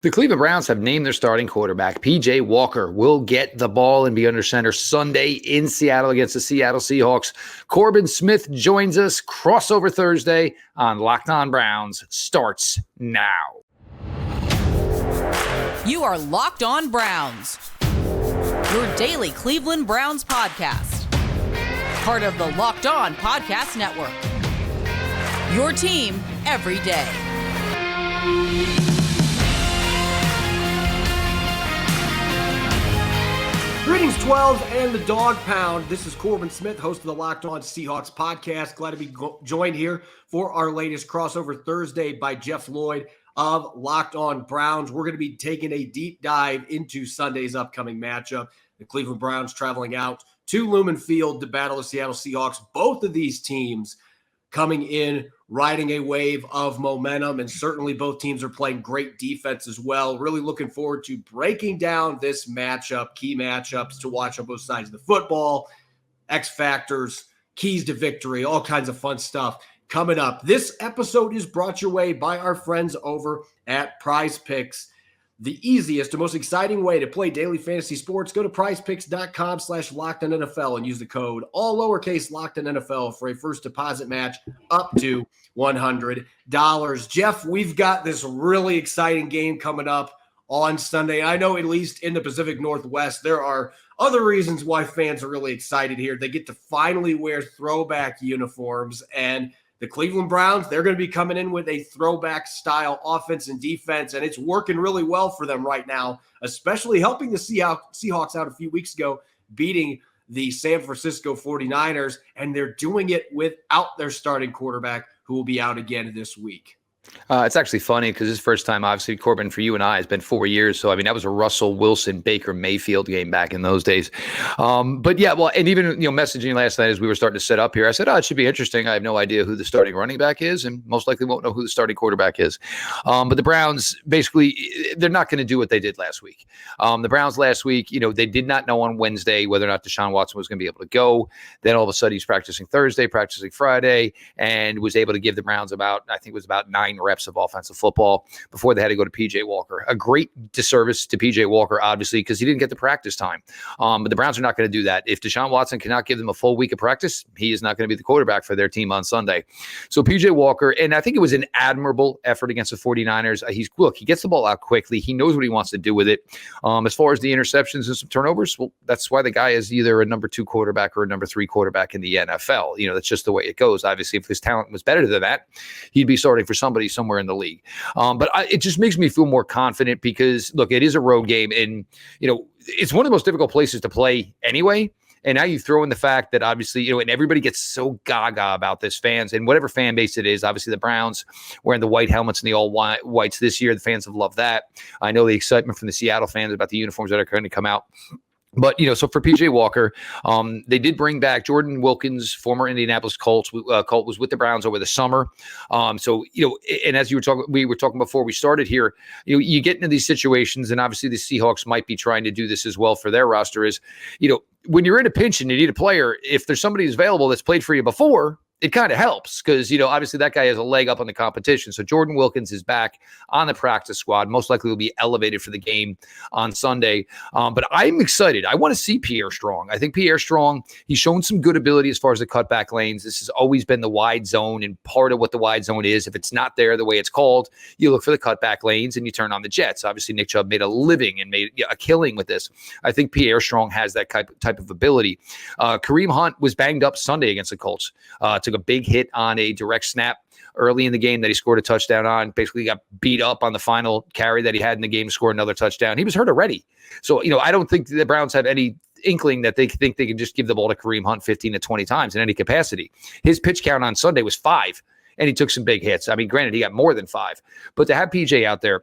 The Cleveland Browns have named their starting quarterback. P.J. Walker will get the ball and be under center Sunday in Seattle against the Seattle Seahawks. Corbin Smith joins us. Crossover Thursday on Locked On Browns starts now. You are Locked On Browns, your daily Cleveland Browns podcast. Part of the Locked On Podcast Network, your team every day. Greetings, 12s and the Dog Pound. This is Corbin Smith, host of the Locked On Seahawks podcast. Glad to be joined here for our latest Crossover Thursday by Jeff Lloyd of Locked On Browns. We're going to be taking a deep dive into Sunday's upcoming matchup. The Cleveland Browns traveling out to Lumen Field to battle the Seattle Seahawks. Both of these teams coming in, riding a wave of momentum, and certainly both teams are playing great defense as well. Really looking forward to breaking down this matchup, key matchups to watch on both sides of the football, X factors, keys to victory, all kinds of fun stuff coming up. This episode is brought your way by our friends over at PrizePicks. The easiest and most exciting way to play daily fantasy sports. Go to prizepicks.com/LockedOnNFL and use the code all lowercase LockedOnNFL for a first deposit match up to $100. Jeff, we've got this really exciting game coming up on Sunday. I know at least in the Pacific Northwest, there are other reasons why fans are really excited here. They get to finally wear throwback uniforms, and the Cleveland Browns, they're going to be coming in with a throwback style offense and defense, and it's working really well for them right now, especially helping the Seahawks out a few weeks ago, beating the San Francisco 49ers, and they're doing it without their starting quarterback, who will be out again this week. It's actually funny because this first time, obviously, Corbin, for you and I, has been 4 years. So, I mean, that was a Russell Wilson, Baker Mayfield game back in those days. But yeah, well, and even, messaging last night as we were starting to set up here, I said, it should be interesting. I have no idea who the starting running back is, and most likely won't know who the starting quarterback is. But the Browns, basically, they're not going to do what they did last week. The Browns last week, they did not know on Wednesday whether or not Deshaun Watson was going to be able to go. Then all of a sudden he's practicing Thursday, practicing Friday, and was able to give the Browns about 9 reps of offensive football before they had to go to P.J. Walker. A great disservice to P.J. Walker, obviously, because he didn't get the practice time. But the Browns are not going to do that. If Deshaun Watson cannot give them a full week of practice, he is not going to be the quarterback for their team on Sunday. So P.J. Walker, and I think it was an admirable effort against the 49ers. He gets the ball out quickly. He knows what he wants to do with it. As far as the interceptions and some turnovers, well, that's why the guy is either a number 2 quarterback or a number 3 quarterback in the NFL. That's just the way it goes. Obviously, if his talent was better than that, he'd be starting for somebody somewhere in the league. But it just makes me feel more confident because, look, it is a road game, and, it's one of the most difficult places to play anyway. And now you throw in the fact that obviously, and everybody gets so gaga about this, fans, and whatever fan base it is. Obviously, the Browns wearing the white helmets and the all whites this year. The fans have loved that. I know the excitement from the Seattle fans about the uniforms that are going to come out. But, so for P.J. Walker, they did bring back Jordan Wilkins, former Indianapolis Colt was with the Browns over the summer. So, and as we were talking before we started here, you get into these situations, and obviously the Seahawks might be trying to do this as well for their roster is, when you're in a pinch and you need a player, if there's somebody who's available that's played for you before, it kind of helps because, obviously that guy has a leg up on the competition. So Jordan Wilkins is back on the practice squad. Most likely will be elevated for the game on Sunday. But I'm excited. I want to see Pierre Strong. I think Pierre Strong, he's shown some good ability as far as the cutback lanes. This has always been the wide zone, and part of what the wide zone is, if it's not there the way it's called, you look for the cutback lanes and you turn on the jets. Obviously, Nick Chubb made a living and made a killing with this. I think Pierre Strong has that type of ability. Kareem Hunt was banged up Sunday against the Colts. Took a big hit on a direct snap early in the game that he scored a touchdown on. Basically got beat up on the final carry that he had in the game to score another touchdown. He was hurt already. So, I don't think the Browns have any inkling that they think they can just give the ball to Kareem Hunt 15 to 20 times in any capacity. His pitch count on Sunday was 5, and he took some big hits. I mean, granted, he got more than 5. But to have PJ out there,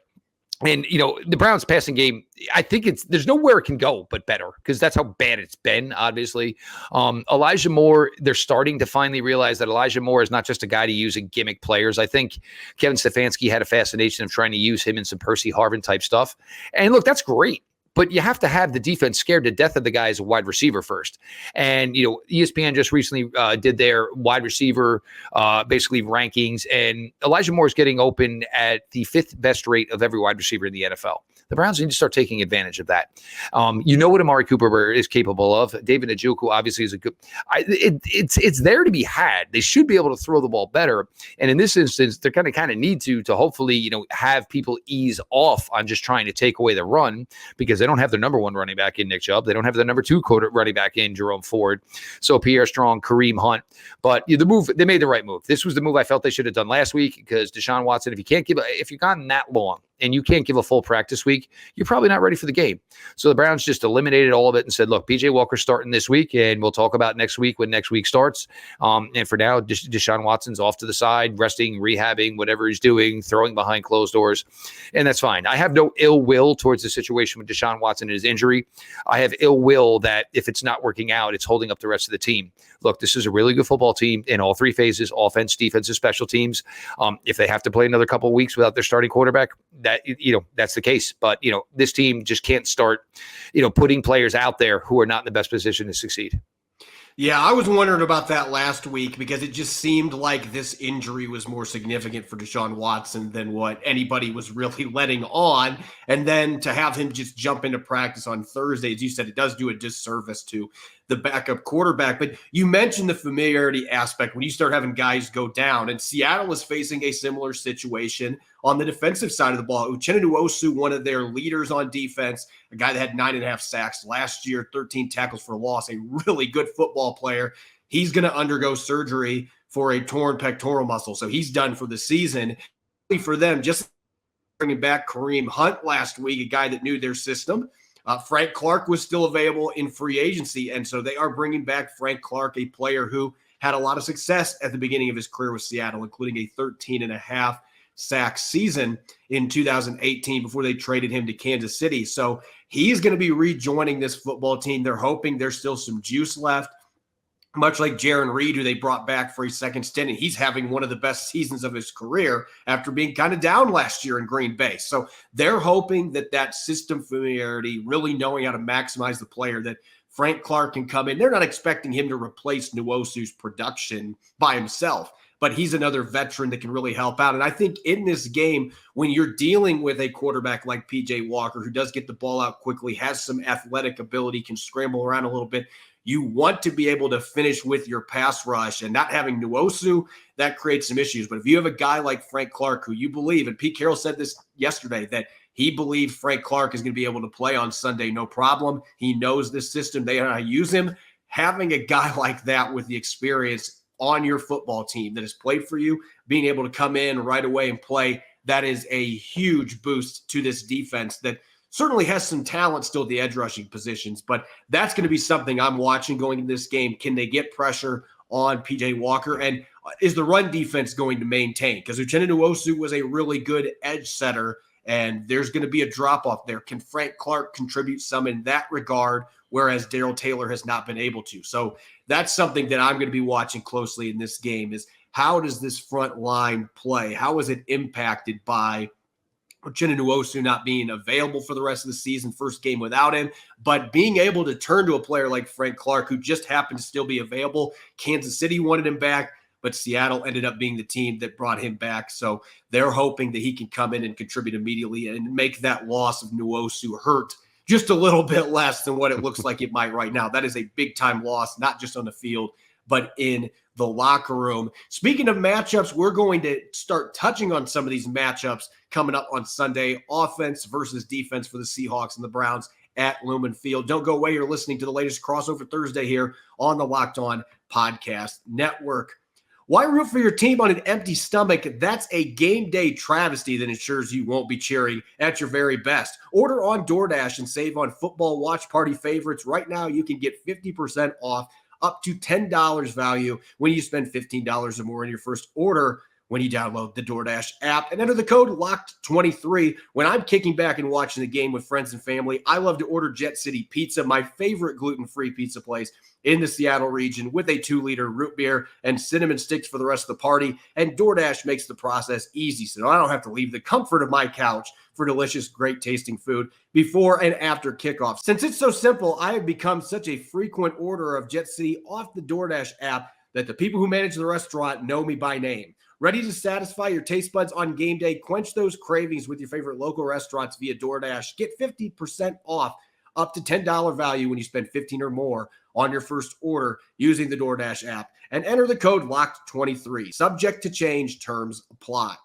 and, the Browns passing game, I think there's nowhere it can go but better because that's how bad it's been, obviously. Elijah Moore, they're starting to finally realize that Elijah Moore is not just a guy to use in gimmick players. I think Kevin Stefanski had a fascination of trying to use him in some Percy Harvin type stuff. And look, that's great. but you have to have the defense scared to death of the guy as a wide receiver first. And, ESPN just recently did their wide receiver basically rankings, and Elijah Moore is getting open at the 5th best rate of every wide receiver in the NFL. The Browns need to start taking advantage of that. What Amari Cooper is capable of. David Njoku obviously is a good. It's there to be had. They should be able to throw the ball better. And in this instance, they're going to kind of need to hopefully have people ease off on just trying to take away the run, because they don't have their number 1 running back in Nick Chubb. They don't have their number 2 running back in Jerome Ford. So Pierre Strong, Kareem Hunt. But the move, they made the right move. This was the move I felt they should have done last week, because Deshaun Watson, if you've gone that long and you can't give a full practice week, you're probably not ready for the game. So the Browns just eliminated all of it and said, look, PJ Walker's starting this week, and we'll talk about next week when next week starts. And for now, Deshaun Watson's off to the side, resting, rehabbing, whatever he's doing, throwing behind closed doors. And that's fine. I have no ill will towards the situation with Deshaun Watson and his injury. I have ill will that if it's not working out, it's holding up the rest of the team. Look, this is a really good football team in all 3 phases: offense, defense, and special teams. If they have to play another couple of weeks without their starting quarterback, that's the case. But this team just can't start putting players out there who are not in the best position to succeed. Yeah, I was wondering about that last week, because it just seemed like this injury was more significant for Deshaun Watson than what anybody was really letting on. And then to have him just jump into practice on Thursday, as you said, it does do a disservice to the backup quarterback. But you mentioned the familiarity aspect when you start having guys go down, and Seattle is facing a similar situation on the defensive side of the ball. Uchenna Nwosu, one of their leaders on defense, a guy that had 9.5 sacks last year, 13 tackles for loss, a really good football player. He's going to undergo surgery for a torn pectoral muscle, so he's done for the season. For them, just bringing back Kareem Hunt last week, a guy that knew their system. Frank Clark was still available in free agency, and so they are bringing back Frank Clark, a player who had a lot of success at the beginning of his career with Seattle, including a 13.5 sack season in 2018 before they traded him to Kansas City. So he's going to be rejoining this football team. They're hoping there's still some juice left, much like Jaron Reed, who they brought back for a second stint, and he's having one of the best seasons of his career after being kind of down last year in Green Bay. So they're hoping that system familiarity, really knowing how to maximize the player, that Frank Clark can come in. They're not expecting him to replace Nwosu's production by himself, but he's another veteran that can really help out. And I think in this game, when you're dealing with a quarterback like PJ Walker, who does get the ball out quickly, has some athletic ability, can scramble around a little bit, you want to be able to finish with your pass rush, and not having Nwosu, that creates some issues. But if you have a guy like Frank Clark, who you believe, and Pete Carroll said this yesterday, that he believed Frank Clark is going to be able to play on Sunday, no problem. He knows this system. They know how to use him. Having a guy like that with the experience on your football team that has played for you, being able to come in right away and play, that is a huge boost to this defense that certainly has some talent still at the edge rushing positions. But that's going to be something I'm watching going into this game. Can they get pressure on PJ Walker? And is the run defense going to maintain? Because Uchenna Nwosu was a really good edge setter, and there's going to be a drop-off there. Can Frank Clark contribute some in that regard, whereas Darrell Taylor has not been able to? So that's something that I'm going to be watching closely in this game, is how does this front line play? How is it impacted by Uchenna Nwosu not being available for the rest of the season, first game without him, but being able to turn to a player like Frank Clark, who just happened to still be available. Kansas City wanted him back, but Seattle ended up being the team that brought him back. So they're hoping that he can come in and contribute immediately and make that loss of Nwosu hurt just a little bit less than what it looks like it might right now. That is a big-time loss, not just on the field, but in the locker room. Speaking of matchups, we're going to start touching on some of these matchups coming up on Sunday. Offense versus defense for the Seahawks and the Browns at Lumen Field. Don't go away. You're listening to the latest Crossover Thursday here on the Locked On Podcast Network. Why root for your team on an empty stomach? That's a game day travesty that ensures you won't be cheering at your very best. Order on DoorDash and save on football watch party favorites. Right now, you can get 50% off up to $10 value when you spend $15 or more in your first order when you download the DoorDash app and enter the code LOCKED23. When I'm kicking back and watching the game with friends and family, I love to order Jet City Pizza, my favorite gluten-free pizza place in the Seattle region, with a 2-liter root beer and cinnamon sticks for the rest of the party. And DoorDash makes the process easy, so I don't have to leave the comfort of my couch for delicious, great tasting food before and after kickoff. Since it's so simple, I have become such a frequent orderer of Jet City off the DoorDash app that the people who manage the restaurant know me by name. Ready to satisfy your taste buds on game day? Quench those cravings with your favorite local restaurants via DoorDash. Get 50% off up to $10 value when you spend $15 or more on your first order using the DoorDash app, and enter the code LOCKED23. Subject to change, terms apply.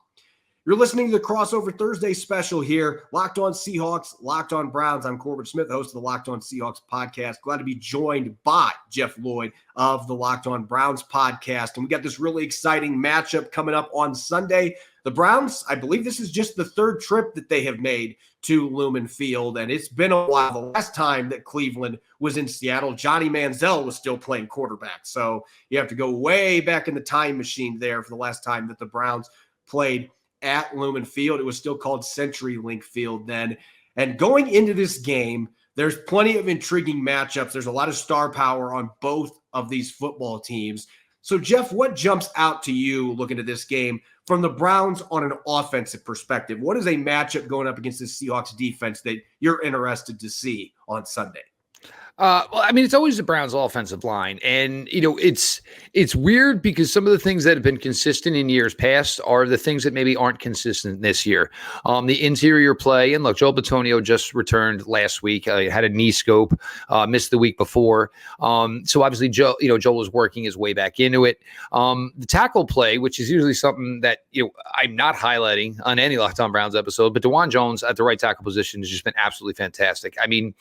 You're listening to the Crossover Thursday special here. Locked On Seahawks, Locked On Browns. I'm Corbin Smith, host of the Locked On Seahawks podcast. Glad to be joined by Jeff Lloyd of the Locked On Browns podcast. And we got this really exciting matchup coming up on Sunday. The Browns, I believe this is just the third trip that they have made to Lumen Field, and it's been a while. The last time that Cleveland was in Seattle, Johnny Manziel was still playing quarterback. So you have to go way back in the time machine there for the last time that the Browns played at Lumen Field. It was still called CenturyLink Field then. And going into this game, there's plenty of intriguing matchups. There's a lot of star power on both of these football teams. So, Jeff, what jumps out to you looking at this game from the Browns on an offensive perspective? What is a matchup going up against the Seahawks defense that you're interested to see on Sunday? Well, I mean, it's always the Browns' offensive line. And, it's weird because some of the things that have been consistent in years past are the things that maybe aren't consistent this year. The interior play, and look, Joel Bitonio just returned last week, had a knee scope, missed the week before. So obviously, Joel was working his way back into it. The tackle play, which is usually something that, I'm not highlighting on any Locked On Browns episode, but DeJuan Jones at the right tackle position has just been absolutely fantastic. I mean,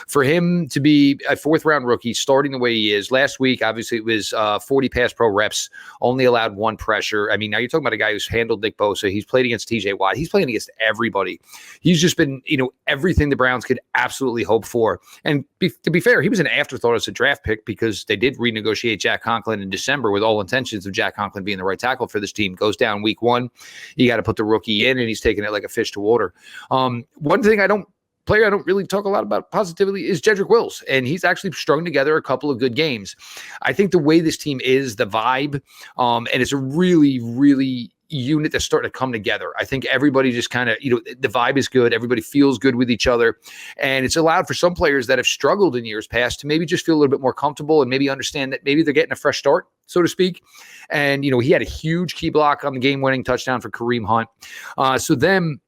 for him to be a fourth-round rookie, starting the way he is. Last week, obviously, it was 40 pass pro reps, only allowed one pressure. I mean, now you're talking about a guy who's handled Nick Bosa. He's played against TJ Watt. He's playing against everybody. He's just been, everything the Browns could absolutely hope for. And to be fair, he was an afterthought as a draft pick because they did renegotiate Jack Conklin in December with all intentions of Jack Conklin being the right tackle for this team. Goes down week one. You got to put the rookie in, and he's taking it like a fish to water. One thing I don't really talk a lot about positively is Jedrick Wills, and he's actually strung together a couple of good games. I think the way this team is, the vibe, and it's a really, really unit that's starting to come together. I think everybody just kind of, the vibe is good. Everybody feels good with each other, and it's allowed for some players that have struggled in years past to maybe just feel a little bit more comfortable and maybe understand that maybe they're getting a fresh start, so to speak. And, he had a huge key block on the game-winning touchdown for Kareem Hunt. So then,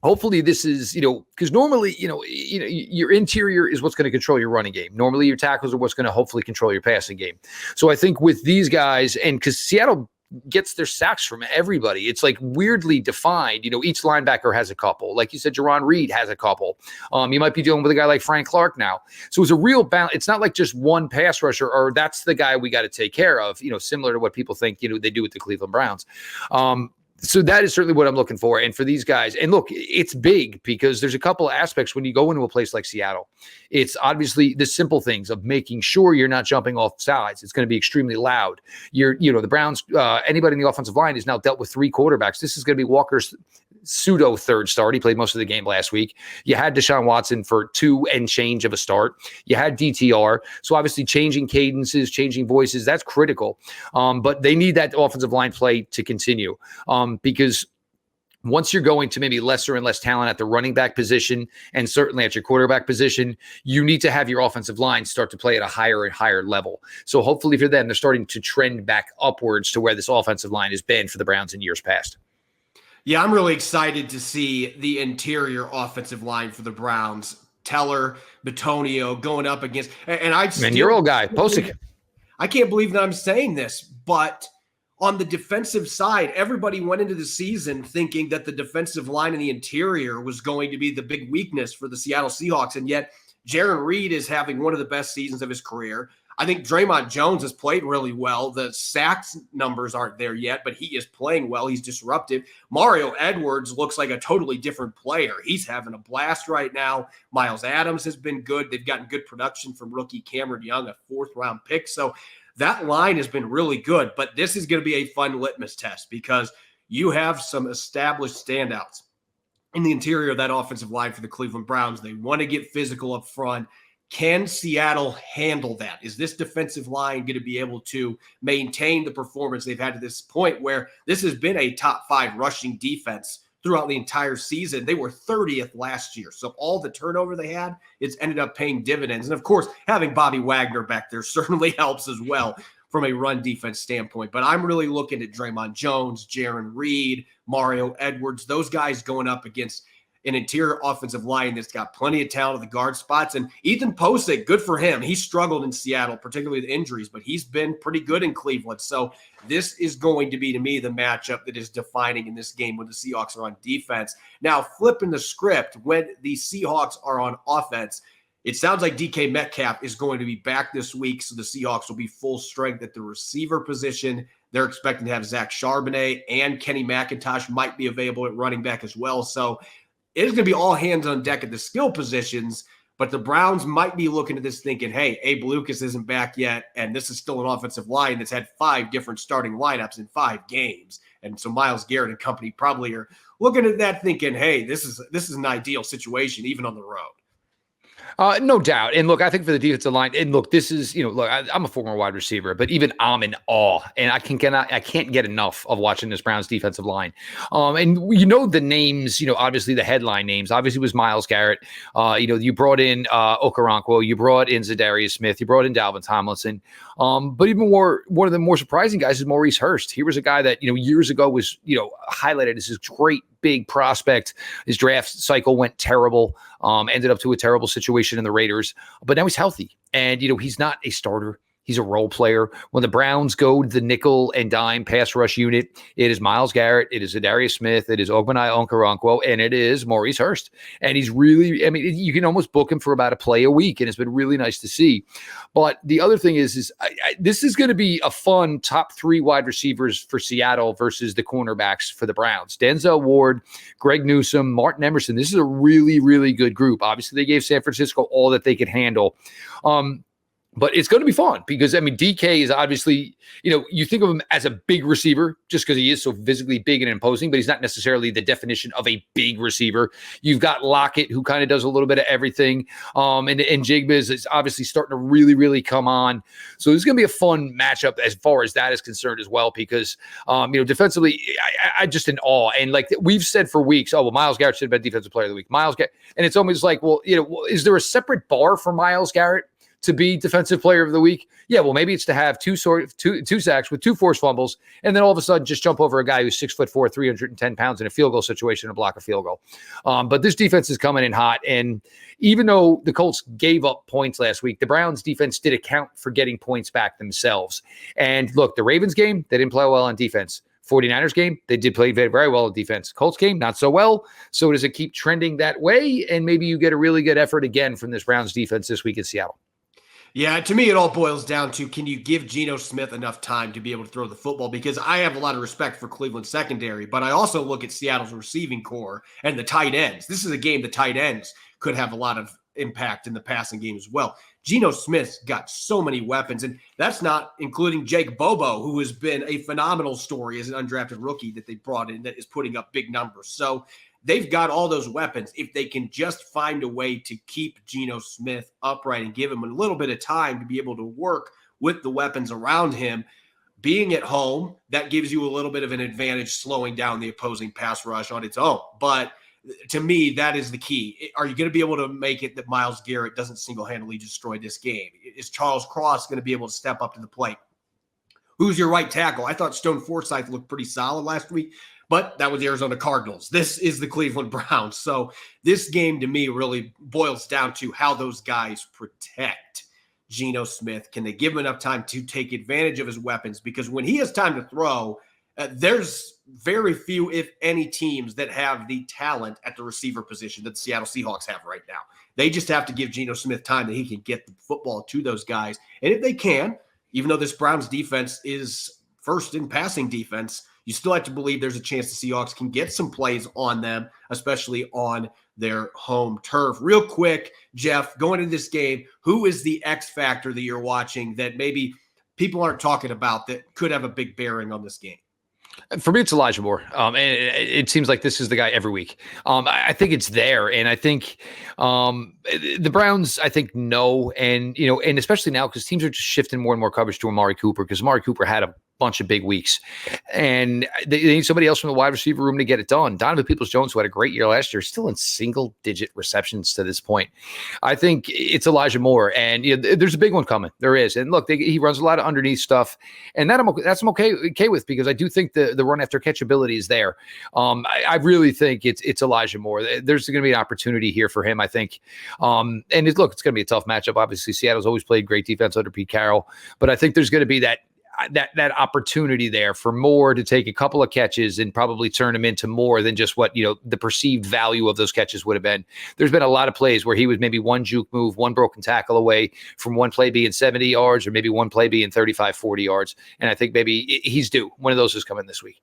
hopefully this is, because normally, your interior is what's going to control your running game. Normally your tackles are what's going to hopefully control your passing game. So I think with these guys, and because Seattle gets their sacks from everybody, it's like weirdly defined. Each linebacker has a couple. Like you said, Jaron Reed has a couple. You might be dealing with a guy like Frank Clark now. So it's a real balance. It's not like just one pass rusher or that's the guy we got to take care of, similar to what people think, they do with the Cleveland Browns. So that is certainly what I'm looking for. And for these guys, and look, it's big because there's a couple of aspects when you go into a place like Seattle. It's obviously the simple things of making sure you're not jumping off sides. It's going to be extremely loud. The Browns, anybody in the offensive line has now dealt with three quarterbacks. This is going to be Walker's pseudo third start. He played most of the game last week. You had Deshaun Watson for 2 and change of a start. You had DTR. So obviously changing cadences, changing voices, that's critical. But they need that offensive line play to continue because once you're going to maybe lesser and less talent at the running back position and certainly at your quarterback position, you need to have your offensive line start to play at a higher and higher level. So hopefully for them, they're starting to trend back upwards to where this offensive line has been for the Browns in years past. Yeah, I'm really excited to see the interior offensive line for the Browns. Teller, Bitonio going up against, and your old guy, Posick. I can't believe that I'm saying this, but on the defensive side, everybody went into the season thinking that the defensive line in the interior was going to be the big weakness for the Seattle Seahawks, and yet Jaron Reed is having one of the best seasons of his career. I think Draymond Jones has played really well. The sacks numbers aren't there yet, but he is playing well. He's disruptive. Mario Edwards looks like a totally different player. He's having a blast right now. Miles Adams has been good. They've gotten good production from rookie Cameron Young, a 4th-round pick. So that line has been really good, but this is going to be a fun litmus test because you have some established standouts in the interior of that offensive line for the Cleveland Browns. They want to get physical up front. Can Seattle handle that? Is this defensive line going to be able to maintain the performance they've had to this point where this has been a top 5 rushing defense throughout the entire season? They were 30th last year. So all the turnover they had, it's ended up paying dividends. And of course, having Bobby Wagner back there certainly helps as well from a run defense standpoint. But I'm really looking at Draymond Jones, Jaron Reed, Mario Edwards, those guys going up against an interior offensive line that's got plenty of talent at the guard spots. And Ethan Posick, good for him. He struggled in Seattle, particularly with injuries, but he's been pretty good in Cleveland. So this is going to be, to me, the matchup that is defining in this game when the Seahawks are on defense. Now, flipping the script, when the Seahawks are on offense, it sounds like DK Metcalf is going to be back this week, so the Seahawks will be full strength at the receiver position. They're expecting to have Zach Charbonnet and Kenny McIntosh might be available at running back as well. So it is going to be all hands on deck at the skill positions, but the Browns might be looking at this thinking, hey, Abe Lucas isn't back yet, and this is still an offensive line that's had 5 different starting lineups in 5 games. And so Myles Garrett and company probably are looking at that thinking, hey, this is an ideal situation, even on the road. No doubt. And look, I think for the defensive line, and look, this is, look, I'm a former wide receiver, but even I'm in awe, and I can't get enough of watching this Browns defensive line. And the names, obviously the headline names, obviously was Myles Garrett. You brought in Okoronkwo, you brought in Zadarius Smith, you brought in Dalvin Tomlinson. But even one of the more surprising guys is Maurice Hurst. He was a guy that, years ago was, highlighted as this great big prospect. His draft cycle went terrible, ended up to a terrible situation in the Raiders, but now he's healthy. And, he's not a starter. He's a role player. When the Browns go to the nickel and dime pass rush unit, it is Myles Garrett, it is Zadarius Smith, it is Ogbenai Okoronkwo, and it is Maurice Hurst. And he's really, you can almost book him for about a play a week, and it's been really nice to see. But the other thing is this is going to be a fun top 3 wide receivers for Seattle versus the cornerbacks for the Browns. Denzel Ward, Greg Newsome, Martin Emerson. This is a really, really good group. Obviously, they gave San Francisco all that they could handle. But it's going to be fun because, DK is obviously, you think of him as a big receiver just because he is so physically big and imposing, but he's not necessarily the definition of a big receiver. You've got Lockett, who kind of does a little bit of everything. And Jigba is obviously starting to really, really come on. So it's going to be a fun matchup as far as that is concerned as well because, defensively, I just in awe. And like we've said for weeks, Myles Garrett should have been Defensive Player of the Week. Myles Garrett. And it's almost like, is there a separate bar for Myles Garrett to be Defensive Player of the Week? Yeah, well, maybe it's to have two sacks with 2 forced fumbles, and then all of a sudden just jump over a guy who's 6'4", 310 pounds in a field goal situation and block a field goal. But this defense is coming in hot, and even though the Colts gave up points last week, the Browns defense did account for getting points back themselves. And look, the Ravens game, they didn't play well on defense. 49ers game, they did play very, very well on defense. Colts game, not so well. So does it keep trending that way? And maybe you get a really good effort again from this Browns defense this week in Seattle. Yeah, to me, it all boils down to, can you give Geno Smith enough time to be able to throw the football? Because I have a lot of respect for Cleveland's secondary, but I also look at Seattle's receiving core and the tight ends. This is a game the tight ends could have a lot of impact in the passing game as well. Geno Smith's got so many weapons, and that's not including Jake Bobo, who has been a phenomenal story as an undrafted rookie that they brought in that is putting up big numbers. So they've got all those weapons. If they can just find a way to keep Geno Smith upright and give him a little bit of time to be able to work with the weapons around him, being at home, that gives you a little bit of an advantage slowing down the opposing pass rush on its own. But to me, that is the key. Are you going to be able to make it that Myles Garrett doesn't single-handedly destroy this game? Is Charles Cross going to be able to step up to the plate? Who's your right tackle? I thought Stone Forsythe looked pretty solid last week, but that was the Arizona Cardinals. This is the Cleveland Browns. So this game to me really boils down to how those guys protect Geno Smith. Can they give him enough time to take advantage of his weapons? Because when he has time to throw, there's very few, if any, teams that have the talent at the receiver position that the Seattle Seahawks have right now. They just have to give Geno Smith time that he can get the football to those guys. And if they can, even though this Browns defense is first in passing defense, you still have to believe there's a chance the Seahawks can get some plays on them, especially on their home turf. Real quick, Jeff, going into this game, who is the X factor that you're watching that maybe people aren't talking about that could have a big bearing on this game? For me, it's Elijah Moore. And it seems like this is the guy every week. I think it's there. And I think the Browns, I think, know. And, and especially now because teams are just shifting more and more coverage to Amari Cooper because Amari Cooper had a bunch of big weeks. And they need somebody else from the wide receiver room to get it done. Donovan Peoples-Jones, who had a great year last year, still in single-digit receptions to this point. I think it's Elijah Moore. And there's a big one coming. There is. And look, he runs a lot of underneath stuff. And that's I'm okay with because I do think the run after catch ability is there. I really think it's Elijah Moore. There's going to be an opportunity here for him, I think. And it's going to be a tough matchup. Obviously, Seattle's always played great defense under Pete Carroll. But I think there's going to be that opportunity there for Moore to take a couple of catches and probably turn them into more than just what, the perceived value of those catches would have been. There's been a lot of plays where he was maybe one juke move, one broken tackle away from one play being 70 yards or maybe one play being 35, 40 yards. And I think maybe he's due. One of those is coming this week.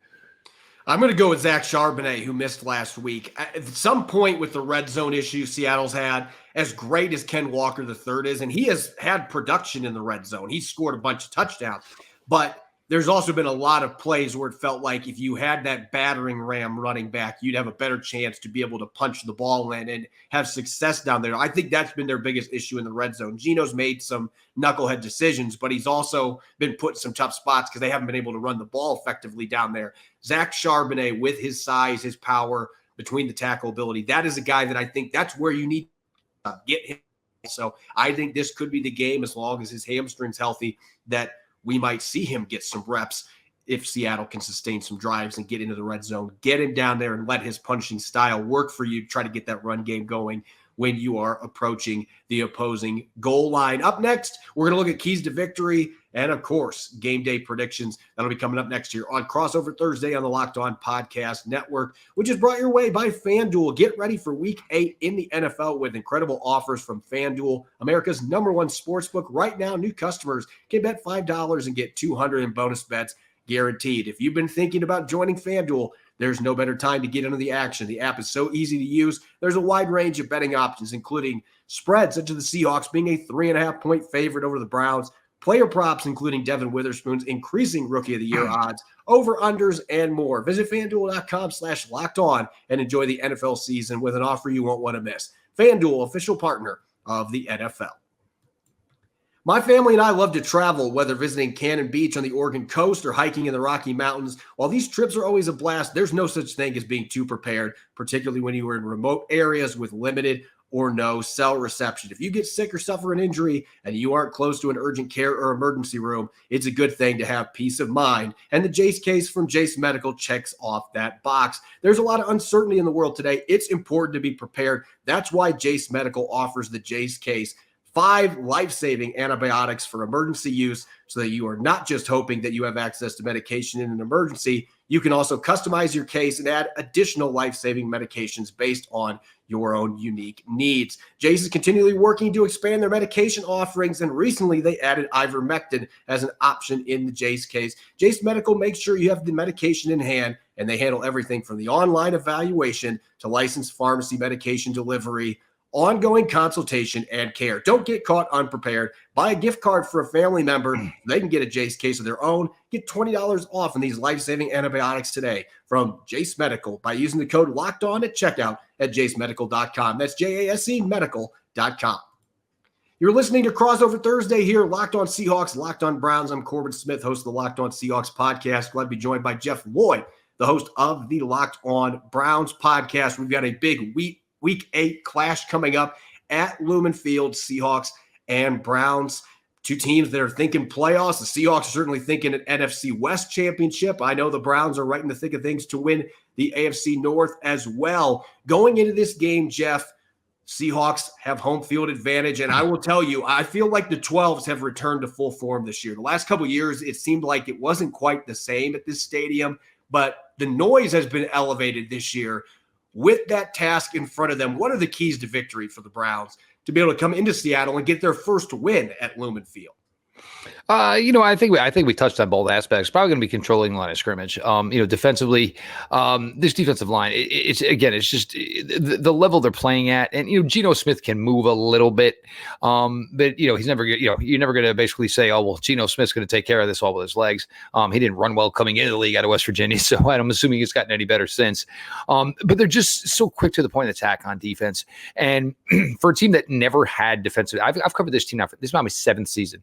I'm going to go with Zach Charbonnet, who missed last week. At some point with the red zone issue Seattle's had, as great as Ken Walker III is, and he has had production in the red zone. He's scored a bunch of touchdowns. But there's also been a lot of plays where it felt like if you had that battering ram running back, you'd have a better chance to be able to punch the ball in and have success down there. I think that's been their biggest issue in the red zone. Geno's made some knucklehead decisions, but he's also been put in some tough spots because they haven't been able to run the ball effectively down there. Zach Charbonnet, with his size, his power, between the tackle ability, that is a guy that I think that's where you need to get him. So I think this could be the game as long as his hamstring's healthy that we might see him get some reps if Seattle can sustain some drives and get into the red zone. Get him down there and let his punching style work for you to try to get that run game going when you are approaching the opposing goal line. Up next, we're going to look at keys to victory and, of course, game day predictions. That'll be coming up next year on Crossover Thursday on the Locked On Podcast Network, which is brought your way by FanDuel. Get ready for Week 8 in the NFL with incredible offers from FanDuel, America's #1 sportsbook. Right now, new customers can bet $5 and get $200 in bonus bets guaranteed. If you've been thinking about joining FanDuel, there's no better time to get into the action. The app is so easy to use. There's a wide range of betting options, including spreads such as the Seahawks being a 3.5-point favorite over the Browns, player props including Devin Witherspoon's increasing Rookie of the Year odds, over-unders, and more. Visit FanDuel.com/lockedon and enjoy the NFL season with an offer you won't want to miss. FanDuel, official partner of the NFL. My family and I love to travel, whether visiting Cannon Beach on the Oregon coast or hiking in the Rocky Mountains. While these trips are always a blast, there's no such thing as being too prepared, particularly when you are in remote areas with limited or no cell reception. If you get sick or suffer an injury and you aren't close to an urgent care or emergency room, it's a good thing to have peace of mind. And the Jase case from Jase Medical checks off that box. There's a lot of uncertainty in the world today. It's important to be prepared. That's why Jase Medical offers the Jase case. 5 life-saving antibiotics for emergency use so that you are not just hoping that you have access to medication in an emergency. You can also customize your case and add additional life-saving medications based on your own unique needs. Jase is continually working to expand their medication offerings, and recently they added ivermectin as an option in the Jase case. Jase Medical makes sure you have the medication in hand, and they handle everything from the online evaluation to licensed pharmacy medication delivery, ongoing consultation, and care. Don't get caught unprepared. Buy a gift card for a family member. They can get a Jase case of their own. Get $20 off on these life-saving antibiotics today from Jase Medical by using the code LOCKEDON at checkout at jasemedical.com. That's JASE medical.com. You're listening to Crossover Thursday here, Locked On Seahawks, Locked On Browns. I'm Corbin Smith, host of the Locked On Seahawks podcast. Glad to be joined by Jeff Lloyd, the host of the Locked On Browns podcast. We've got a big Week 8 clash coming up at Lumen Field, Seahawks and Browns. Two teams that are thinking playoffs. The Seahawks are certainly thinking an NFC West championship. I know the Browns are right in the thick of things to win the AFC North as well. Going into this game, Jeff, Seahawks have home field advantage, and I will tell you, I feel like the 12s have returned to full form this year. The last couple of years, it seemed like it wasn't quite the same at this stadium, but the noise has been elevated this year. With that task in front of them, what are the keys to victory for the Browns to be able to come into Seattle and get their first win at Lumen Field? I think we touched on both aspects. Probably going to be controlling the line of scrimmage. Defensively, this defensive line, it's just the level they're playing at, and Geno Smith can move a little bit, but he's never, you're never going to basically say, oh well, Geno Smith's going to take care of this all with his legs. He didn't run well coming into the league out of West Virginia, so I'm assuming he's gotten any better since. But they're just so quick to the point of attack on defense, and for a team that never had defensive, I've covered this team now. This is my 7th season.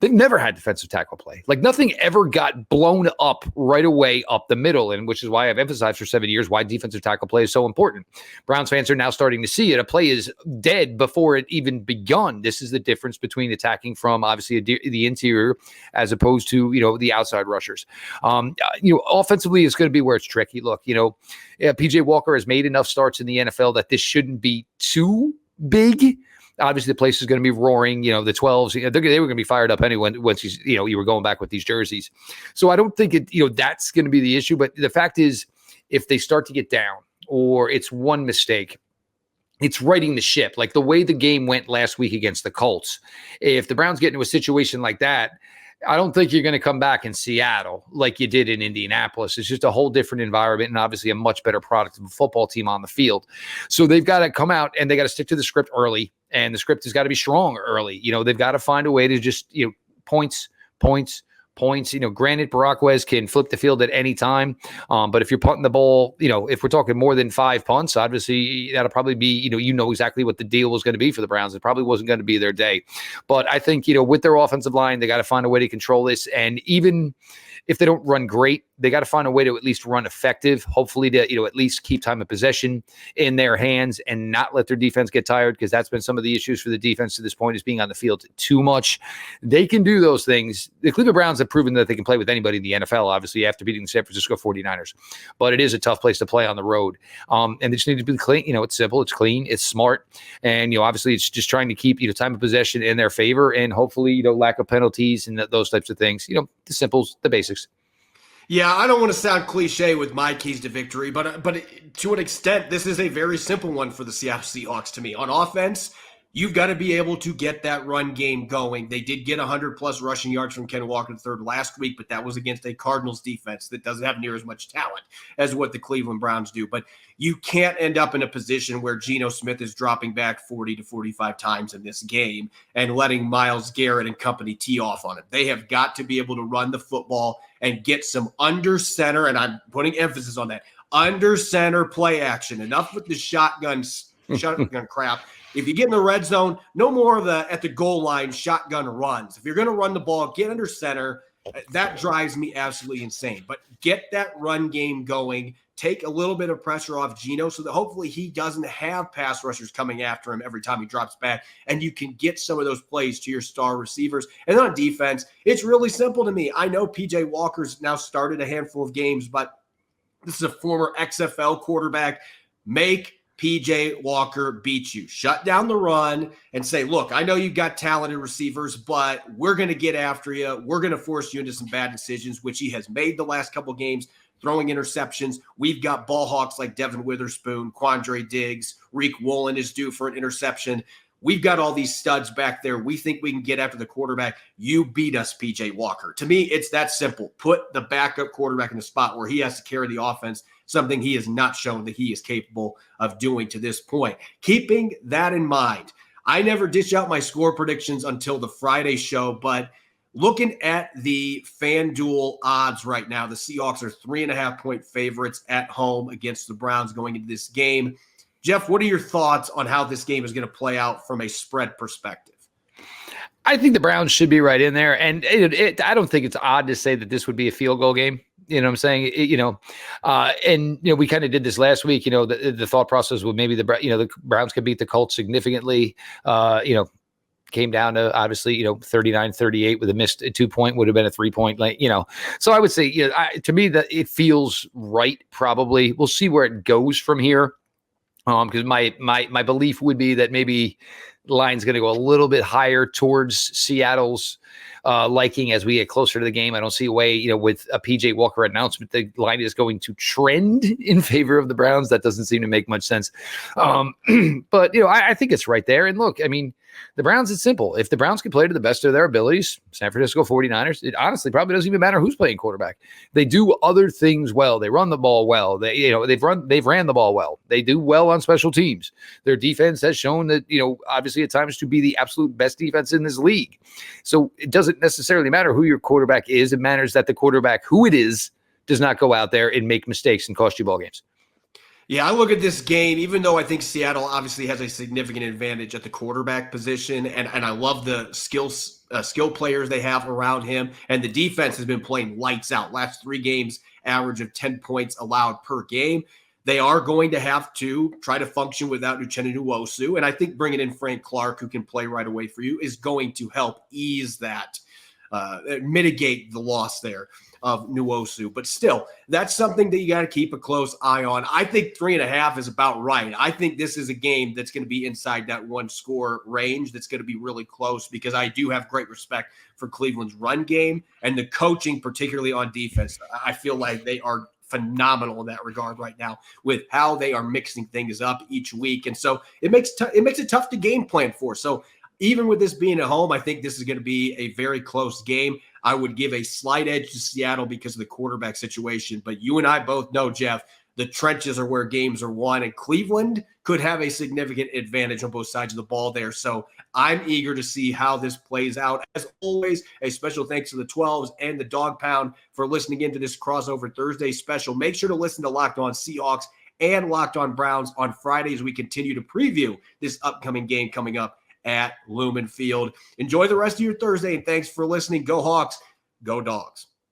They've never had defensive tackle play. Like nothing ever got blown up right away up the middle, and which is why I've emphasized for 7 years why defensive tackle play is so important. Browns fans are now starting to see it. A play is dead before it even begun. This is the difference between attacking from obviously the interior as opposed to the outside rushers. Offensively is going to be where it's tricky. Look, PJ Walker has made enough starts in the NFL that this shouldn't be too big. Obviously, the place is going to be roaring. The 12s, they were going to be fired up anyway once you were going back with these jerseys. So I don't think that's going to be the issue. But the fact is, if they start to get down or it's one mistake, it's righting the ship. Like the way the game went last week against the Colts. If the Browns get into a situation like that, I don't think you're going to come back in Seattle like you did in Indianapolis. It's just a whole different environment and obviously a much better product of a football team on the field. So they've got to come out and they got to stick to the script early, and the script has got to be strong early. They've got to find a way to just, points. Granted, Baraquez can flip the field at any time. But if you're punting the ball, if we're talking more than 5 punts, obviously that'll probably be, exactly what the deal was going to be for the Browns. It probably wasn't going to be their day. But I think, with their offensive line, they got to find a way to control this. And even if they don't run great, they got to find a way to at least run effective, hopefully to, at least keep time of possession in their hands and not let their defense get tired, because that's been some of the issues for the defense to this point, is being on the field too much. They can do those things. The Cleveland Browns have proven that they can play with anybody in the NFL, obviously, after beating the San Francisco 49ers. But it is a tough place to play on the road. And they just need to be clean. It's simple, it's clean, it's smart. And, obviously it's just trying to keep, time of possession in their favor, and hopefully, lack of penalties and those types of things. The simples, the basics. Yeah, I don't want to sound cliche with my keys to victory, but to an extent, this is a very simple one for the Seattle Seahawks to me. On offense, you've got to be able to get that run game going. They did get 100-plus rushing yards from Ken Walker III last week, but that was against a Cardinals defense that doesn't have near as much talent as what the Cleveland Browns do. But you can't end up in a position where Geno Smith is dropping back 40 to 45 times in this game and letting Myles Garrett and company tee off on it. They have got to be able to run the football and get some under center, and I'm putting emphasis on that, under center play action. Enough with the shotgun crap. If you get in the red zone, no more of the at the goal line shotgun runs. If you're going to run the ball, get under center. That drives me absolutely insane. But get that run game going. Take a little bit of pressure off Geno so that hopefully he doesn't have pass rushers coming after him every time he drops back, and you can get some of those plays to your star receivers. And then on defense, it's really simple to me. I know PJ Walker's now started a handful of games, but this is a former XFL quarterback. Make PJ Walker beat you. Shut down the run and say, look, I know you've got talented receivers, but we're going to get after you. We're going to force you into some bad decisions, which he has made the last couple games, throwing interceptions. We've got ball hawks like Devin Witherspoon, Quandre Diggs, Reek Woolen is due for an interception. We've got all these studs back there. We think we can get after the quarterback. You beat us, PJ Walker. To me, it's that simple. Put the backup quarterback in a spot where he has to carry the offense, something he has not shown that he is capable of doing to this point. Keeping that in mind, I never dish out my score predictions until the Friday show, but looking at the FanDuel odds right now, the Seahawks are 3.5-point favorites at home against the Browns going into this game. Jeff, what are your thoughts on how this game is going to play out from a spread perspective? I think the Browns should be right in there. And I don't think it's odd to say that this would be a field goal game. You know what I'm saying? We kind of did this last week. The thought process would maybe the Browns could beat the Colts significantly. Came down to obviously, 39-38 with a missed 2-point would have been a 3-point, So I would say, to me that it feels right. Probably we'll see where it goes from here. Because my belief would be that maybe line's going to go a little bit higher towards Seattle's liking as we get closer to the game. I don't see a way, with a PJ Walker announcement, the line is going to trend in favor of the Browns. That doesn't seem to make much sense. But, I think it's right there. And look, I mean, the Browns, it's simple. If the Browns can play to the best of their abilities, San Francisco 49ers, it honestly probably doesn't even matter who's playing quarterback. They do other things well. They run the ball well. They've ran the ball well. They do well on special teams. Their defense has shown that, obviously at times to be the absolute best defense in this league. So it doesn't necessarily matter who your quarterback is. It matters that the quarterback, who it is, does not go out there and make mistakes and cost you ball games. Yeah, I look at this game, even though I think Seattle obviously has a significant advantage at the quarterback position, and I love the skill players they have around him, and the defense has been playing lights out. Last 3 games, average of 10 points allowed per game. They are going to have to try to function without Uchenna Nwosu, and I think bringing in Frank Clark, who can play right away for you, is going to help ease that, mitigate the loss there of Nwosu. But still, that's something that you got to keep a close eye on. I think 3.5 is about right. I think this is a game that's going to be inside that 1-score range that's going to be really close, because I do have great respect for Cleveland's run game and the coaching, particularly on defense. I feel like they are phenomenal in that regard right now with how they are mixing things up each week. And so it makes it tough to game plan for. So even with this being at home, I think this is going to be a very close game. I would give a slight edge to Seattle because of the quarterback situation. But you and I both know, Jeff, the trenches are where games are won, and Cleveland could have a significant advantage on both sides of the ball there. So I'm eager to see how this plays out. As always, a special thanks to the 12s and the Dog Pound for listening into this Crossover Thursday special. Make sure to listen to Locked On Seahawks and Locked On Browns on Friday as we continue to preview this upcoming game coming up at Lumen Field. Enjoy the rest of your Thursday, and thanks for listening. Go Hawks, go Dogs.